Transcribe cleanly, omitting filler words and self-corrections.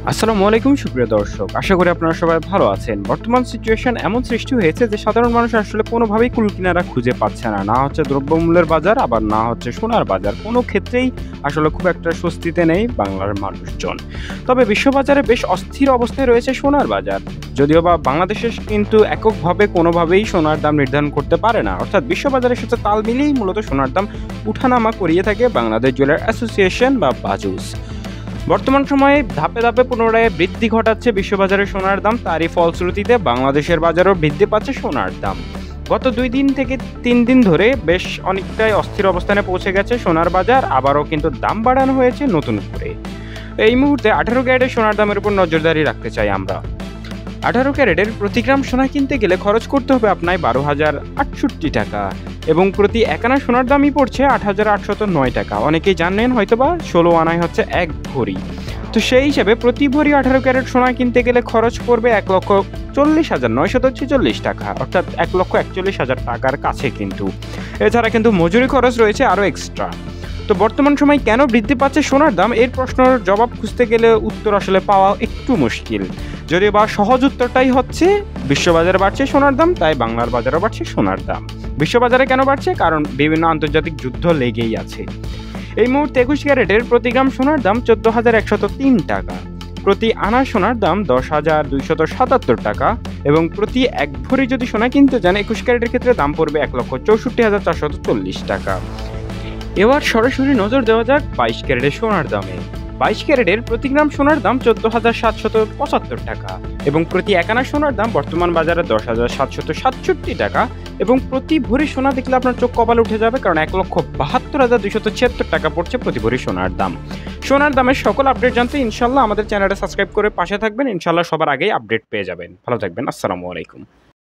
আসসালামু আলাইকুম সুপ্রিয় দর্শক, আশা করি আপনারা সবাই ভালো আছেন। বর্তমান সিচুয়েশন এমন সৃষ্টি হয়েছে যে সাধারণ মানুষ আসলে কোনোভাবেই কুল কিনারা খুঁজে পাচ্ছে না। না হচ্ছে দ্রব্যমূল্যের বাজার, আবার না হচ্ছে সোনার বাজার। কোনো ক্ষেত্রেই আসলে খুব একটা স্বস্তিতে নেই বাংলার মানুষজন। তবে বিশ্ববাজারে বেশ অস্থির অবস্থায় রয়েছে সোনার বাজার। যদিও বা বাংলাদেশে কিন্তু এককভাবে কোনোভাবেই সোনার দাম নির্ধারণ করতে পারে না, অর্থাৎ বিশ্ববাজারের সাথে তাল মিলিয়েই মূলত সোনার দাম উঠানামা করিয়ে থাকে বাংলাদেশ জুয়েলার অ্যাসোসিয়েশন বা বাজুস। বর্তমান সময়ে ধাপে ধাপে পুনরায় বৃদ্ধি ঘটাচ্ছে বিশ্ববাজারে সোনার দাম। তারই ফলশ্রুতিতে বাংলাদেশের বাজারও বৃদ্ধি পাচ্ছে সোনার দাম। গত 2 দিন থেকে 3 দিন ধরে বেশ অনেকটাই অস্থির অবস্থানে পৌঁছে গেছে সোনার বাজার। আবারও কিন্তু দাম বাড়ানো হয়েছে নতুন করে। এই মুহূর্তে 18 ক্যারেটের সোনার দামের উপর নজরদারি রাখতে চাই আমরা। 18 ক্যারেটের প্রতি গ্রাম সোনা কিনতে গেলে খরচ করতে হবে আপনার 12,068 টাকা, এবং প্রতি 1 আনা সোনার দামই পড়ছে 8,809 টাকা। অনেকেই জানেন হয়তোবা 16 আনায় হচ্ছে 1 ভরি। তো সেই হিসাবে প্রতি ভরি 18 ক্যারেট সোনা কিনতে গেলে খরচ পড়বে 1,40,946 টাকা, অর্থাৎ 1,41,000 টাকার কাছে কিন্তু। এছাড়া কিন্তু মজুরি খরচ রয়েছে আরও এক্সট্রা। তো বর্তমান সময় কেন বৃদ্ধি পাচ্ছে সোনার দাম, এর প্রশ্নের জবাব খুঁজতে গেলে উত্তর আসলে পাওয়া একটু মুশকিল। যদিও বা সহজ উত্তরটাই হচ্ছে বিশ্ববাজারে বাড়ছে সোনার দাম, তাই বাংলার বাজারও বাড়ছে সোনার দাম। বিশ্ববাজারে কেন বাড়ছে? কারণ বিভিন্ন আন্তর্জাতিক যুদ্ধ লেগেই আছে। এই মুহূর্তে 21 ক্যারেটের প্রতি গ্রাম সোনার দাম 14,103 টাকা, প্রতি আনা সোনার দাম 10,277 টাকা, এবং প্রতি 1 ভরি যদি সোনা কিনতে যান 21 ক্যারেটের ক্ষেত্রে দাম পড়বে 1,64,440 টাকা। এবার সরাসরি নজর দেওয়া যাক 22 ক্যারেটের সোনার দামে। 22 ক্যারেটের প্রতি গ্রাম সোনার দাম 14,775 টাকা, এবং প্রতি 1 আনা সোনার দাম বর্তমান বাজারে 10,767 টাকা, এবং প্রতি ভরি সোনা দেখলে আপনার চোখ কপালে উঠে যাবে, কারণ 1,72,276 টাকা পড়ছে প্রতি ভরি সোনার দাম। সোনার দামের সকল আপডেট জানতে ইনশাল্লাহ আমাদের চ্যানেলটা সাবস্ক্রাইব করে পাশে থাকবেন। ইনশাল্লাহ সবার আগেই আপডেট পেয়ে যাবেন। ভালো থাকবেন। আসসালামু আলাইকুম।